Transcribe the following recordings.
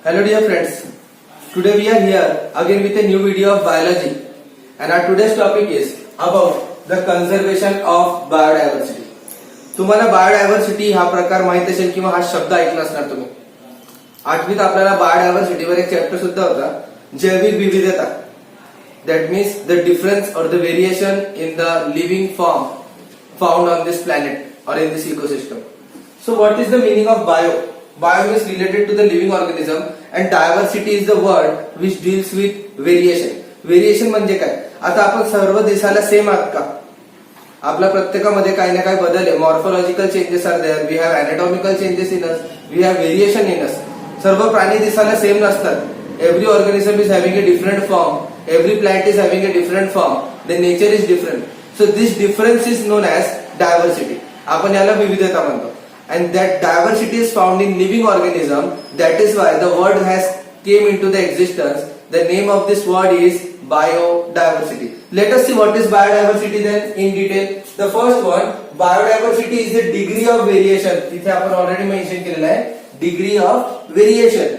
Hello dear friends, today we are here again with a new video of biology and our today's topic is about the conservation of biodiversity. तुम्हाला biodiversity हा प्रकार माहित असेल किंवा हा शब्द ऐकला असणार तुम्ही. आठवीत आपल्याला बायोडायव्हर्सिटीवर एक चॅप्टर सुद्धा होता, जैविक विविधता. That means the difference or the variation in the living form found on this planet or in this ecosystem. So what is the meaning of bio? Bio is related to the living organism and diversity is the word which deals with variation. Variation म्हणजे काय? आता आपण सर्व दिसायला same आहात का? आपल्या प्रत्येकामध्ये काही ना काही बदल आहे. Morphological changes are there, we have anatomical changes in us, we have variation in us. सर्व प्राणी दिसायला सेम नसतात. Every organism is having a different form, every plant is having a different form, the nature is different. So this difference is known as diversity. आपण याला विविधता म्हणतो. And that diversity is found in living organism. That is why the word has came into the existence. The name of this word is biodiversity. Let us see what is biodiversity then in detail. The first one, biodiversity is the degree of variation. इथे आपण already mention केलेला आहे, degree of variation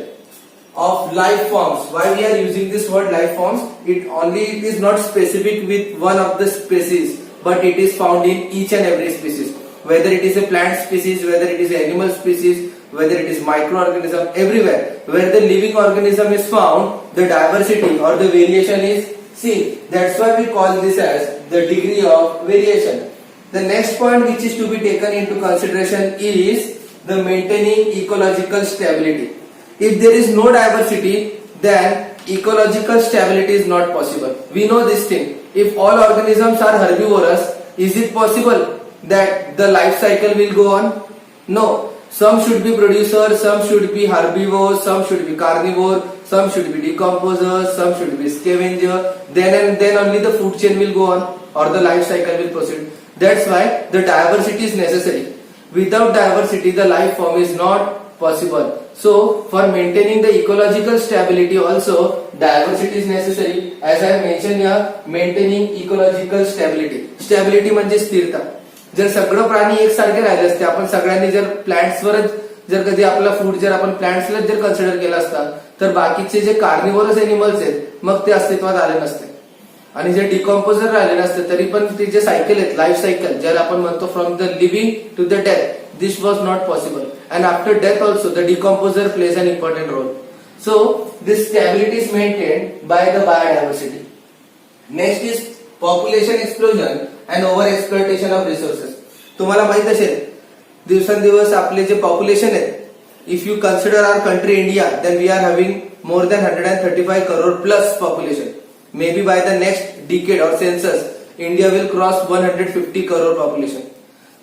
of life forms. Why we are using this word life forms? It is not specific with one of the species, but it is found in each and every species. Whether it is a plant species, whether it is an animal species, whether it is microorganism, everywhere where the living organism is found, the diversity or the variation is seen. That's why we call this as the degree of variation. The next point which is to be taken into consideration is the maintaining ecological stability. If there is no diversity, then ecological stability is not possible. We know this thing. If all organisms are herbivorous, is it possible that the life cycle will go on? No. Some should be producers, some should be herbivores, some should be carnivore, some should be decomposers, some should be scavenger. Then only the food chain will go on or the life cycle will proceed. That's why the diversity is necessary. Without diversity, the life form is not possible. So, for maintaining the ecological stability also, diversity is necessary. As I mentioned here, maintaining ecological stability. Stability म्हणजे स्थिरता. जर सगळं प्राणी एकसारखे राहिले असते, आपण सगळ्यांनी जर प्लांट्सवरच जर कधी आपला फूड जर आपण प्लांट्सलाच जर कन्सिडर केला असता, तर बाकीचे जे कार्निवोरस एनिमल्स आहेत मग ते अस्तित्वात आले नसते. आणि जे डिकॉम्पोजर राहिले नसते तरी पण ते जे सायकल आहेत, लाईफ सायकल ज्याला आपण म्हणतो from the living to the death, this was not possible. And after death also the decomposer plays an important role. So this stability is maintained by the biodiversity. Next is population explosion and over exploitation of resources. तुम्हाला माहित असेल दिवसेंदिवस आपले जे population आहे, if you consider our country India, then we are having more than 135 crore plus population. May be by the next decade और census India will cross 150 crore population.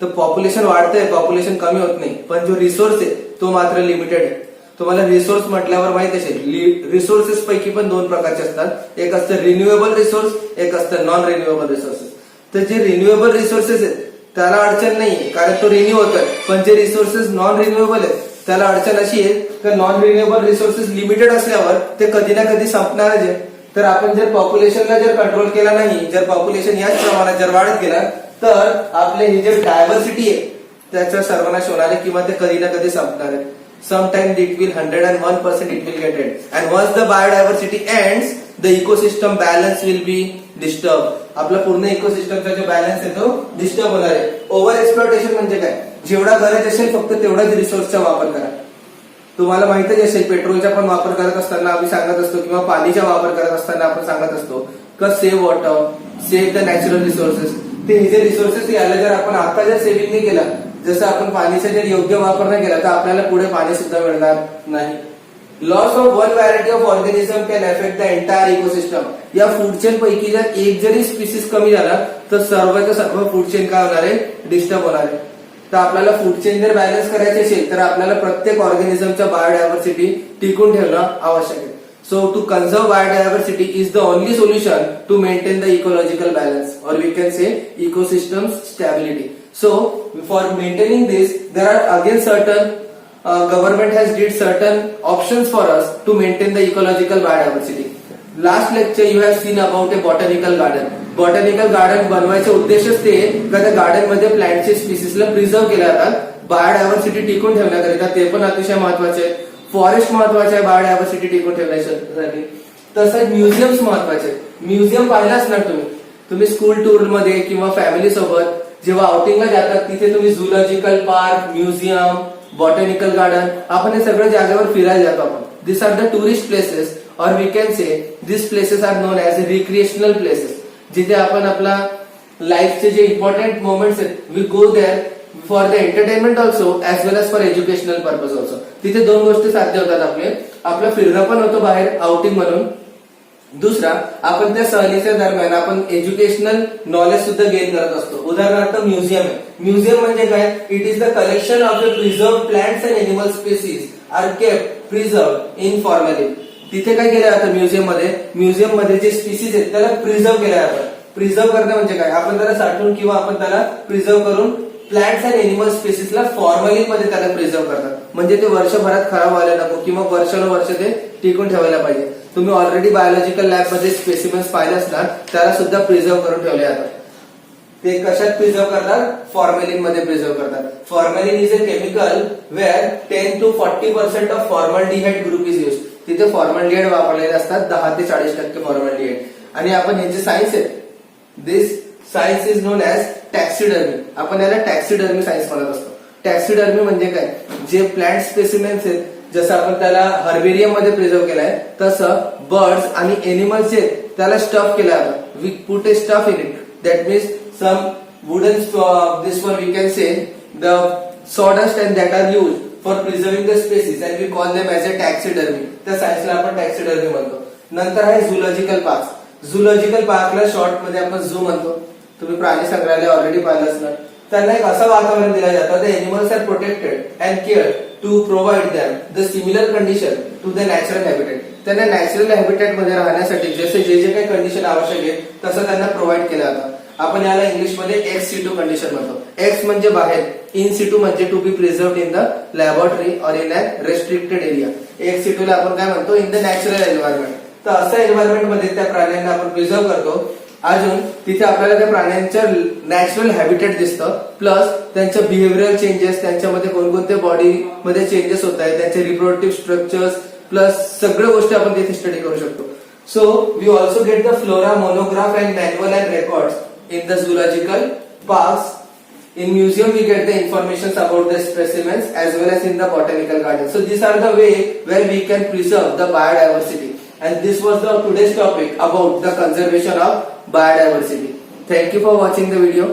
तर population वाढतंय, पॉप्युलेशन कमी होत नाही, पण जो रिसोर्स आहे तो मात्र लिमिटेड आहे. तुम्हाला रिसोर्स म्हटल्यावर माहित असेल, रिसोर्सेस पैकी पण दोन प्रकारचे असतात. एक असतं रिन्युएबल रिसोर्स, एक असतं नॉन रिन्युएबल रिसोर्सेस. तर जे रिन्युएबल रिसोर्सेस आहेत त्याला अडचण नाहीये, कारण तो रिन्यू होतोय. पण जे रिसोर्सेस नॉन रिन्युएबल आहेत त्याला अडचण अशी आहे की नॉन रिन्युएबल रिसोर्सेस लिमिटेड असल्यावर ते कधी ना कधी संपणारच आहे. तर आपण जर पॉप्युलेशनला जर कंट्रोल केला नाही, जर पॉप्युलेशन याच प्रमाणात जर वाढत गेला, तर आपले ही जे डायव्हर्सिटी आहे त्याचा सर्वनाश होणार आहे किंवा ते कधी ना कधी संपणार आहे. Sometimes it will 101% it will get end. And once the biodiversity ends, the ecosystem balance will be disturbed. आपला पूर्ण इकोसिस्टमचा जो बॅलन्स आहे तो डिस्टर्ब होणार आहे. ओव्हर एक्सप्लॉयटेशन म्हणजे काय? जेवढा गरज असेल फक्त तेवढाच रिसोर्सचा वापर करा. तुम्हाला माहितच असेल, पेट्रोलचा पण वापर करत असताना आम्ही सांगत असतो किंवा पाणीचा वापर करत असताना आपण सांगत असतो की save water, save the natural resources. ते हे जे रिसोर्सेस याला जर आपण आता जर सेव्हिंग नाही केला, जसं आपण पाणीचा जर योग्य वापर नाही केला, तर आपल्याला पुढे पाणी सुद्धा मिळणार नाही. Loss of one variety of organism can affect the entire ecosystem. या फूड चेन पैकी जर एक जरी स्पीसीज कमी झाला तर सर्वच्या सर्व फूड चेन काय होणार आहे? डिस्टर्ब होणार आहे. तर आपल्याला फूड चेन जर बॅलन्स करायचे असेल तर आपल्याला प्रत्येक ऑर्गॅनिझमच्या बायोडायव्हर्सिटी टिकून ठेवणं आवश्यक आहे. So to conserve biodiversity is the only solution to maintain the ecological balance, or we can say ecosystem stability. So for maintaining this, there are again certain government has did certain options for us to maintain the ecological biodiversity. Last lecture you have seen about a botanical garden. Botanical garden बनवायचे उद्देशच ते का त्या garden मध्ये प्लांटचे स्पीसीजला preserve केल्या जातात, biodiversity टिकून ठेवण्याकरिता. ते पण अतिशय महत्वाचे. फॉरेस्ट महत्वाचे आहे बायोडायव्हर्सिटी टिकून ठेवण्यासाठी. तसंच म्युझियम्स महत्वाचे आहेत. म्युझियम पाहिलाच ना तुम्ही स्कूल टूर मध्ये किंवा फॅमिली सोबत जेव्हा आउटिंगला जातात तिथे तुम्ही zoological park, museum, botanical garden, आपण हे सगळ्या जागेवर फिरायला जातो आपण. This are the tourist places और we can say this places are known as recreational places, जिथे आपण आपला लाईफचे जे इम्पॉर्टंट मोमेंट्स आहेत we go there for the entertainment also as well as for educational purpose also. तिथे दोन गोष्टी साध्य होतात आपलं फिरणं पण होतं बाहेर आउटिंग म्हणून. दुसरा, आपण त्या सहलीच्या दरम्यान आपण एज्युकेशनल नॉलेज सुद्धा गेन करत असतो. उदाहरणार्थ म्युझियम आहे. म्युझियम म्हणजे काय? It is the collection of the preserve plants and animal species are kept preserve in formally. तिथे काय केलं जातं म्युझियम मध्ये जे स्पीसीज आहेत त्याला प्रिझर्व केलं जातं. प्रिझर्व करणं म्हणजे काय? आपण त्याला साठवून किंवा आपण त्याला प्रिझर्व करून प्लांट्स अँड एनिमल स्पेसीसला फॉर्मली मध्ये त्याला प्रिझर्व करतात. म्हणजे ते वर्षभरात खराब व्हायला नको किंवा वर्षानुवर्ष ते टिकून ठेवायला पाहिजे. तुम्ही ऑलरेडी बायोलॉजिकल लॅब मध्ये स्पेसिमेन्स पाहिले असणार, त्याला सुद्धा प्रिझर्व करून ठेवले जातात. ते कशात प्रिझर्व करतात? फॉर्मेलिन मध्ये प्रिझर्व करतात. Formalin is a chemical where 10 to 40% of formaldehyde group is use. तिथे फॉर्मल्डिहाइड वापरलेले असतात, 10 ते 40% फॉर्मल्डिहाइड. आणि आपण हे जे सायन्स आहे, दिस सायन्स इज नोन ऍज टॅक्सिडर्मी. आपण याला टॅक्सिडर्मी सायन्स म्हणत असतो. टॅक्सिडर्मी म्हणजे काय? जे प्लांट स्पेसिमेन्स आहेत, जसं आपण त्याला हर्बेरियम मध्ये प्रिझर्व केलाय, तसं बर्ड्स आणि एनिमल्स जे त्याला स्टफ केलं जातं. We put a stuff in it. That means some wooden this one we can say the sawdust and that are used for preserving the species and we call them as a taxidermy. त्या सायन्सला आपण टॅक्सिडर्मी म्हणतो. नंतर आहे zoological park. Zoological पार्कला short मध्ये आपण zoo म्हणतो. तुम्ही प्राणी संग्रहालय ऑलरेडी पाहिलं असणार. त्यांना एक असं वातावरण दिलं जातं, the animals are protected and care to provide them the similar condition to the natural habitat. त्यांना नॅचरल हॅबिटेट मध्ये राहण्यासाठी जसे जे काही कंडिशन आवश्यक आहे तसं त्यांना प्रोव्हाइड केलं जातं. आपण याला इंग्लिशमध्ये एक्स सिटू कंडिशन म्हणतो. एक्स म्हणजे बाहेर, इन सिटू म्हणजे to be preserved in the laboratory और in a restricted area. Ex सिटूला आपण काय म्हणतो? In the natural environment. तर अशा एन्व्हायरमेंट मध्ये त्या प्राण्यांना आपण प्रिझर्व करतो. अजून तिथे आपल्याला त्या प्राण्यांच्या नॅचरल हॅबिटेट दिसतं, प्लस त्यांच्या बिहेव्हिअरल चेंजेस, त्यांच्यामध्ये कोणकोणते बॉडी मध्ये चेंजेस होत आहेत, त्यांचे रिप्रोडक्टिव्ह स्ट्रक्चर्स, प्लस सगळ्या गोष्टी आपण तिथे स्टडी करू शकतो. So we also get the flora monograph and manual and records in the zoological parks. In museum we get the information about the specimens as well as in the botanical garden. So these are the way where we can preserve the biodiversity. And this was the today's topic about the conservation of biodiversity. Thank you for watching the video.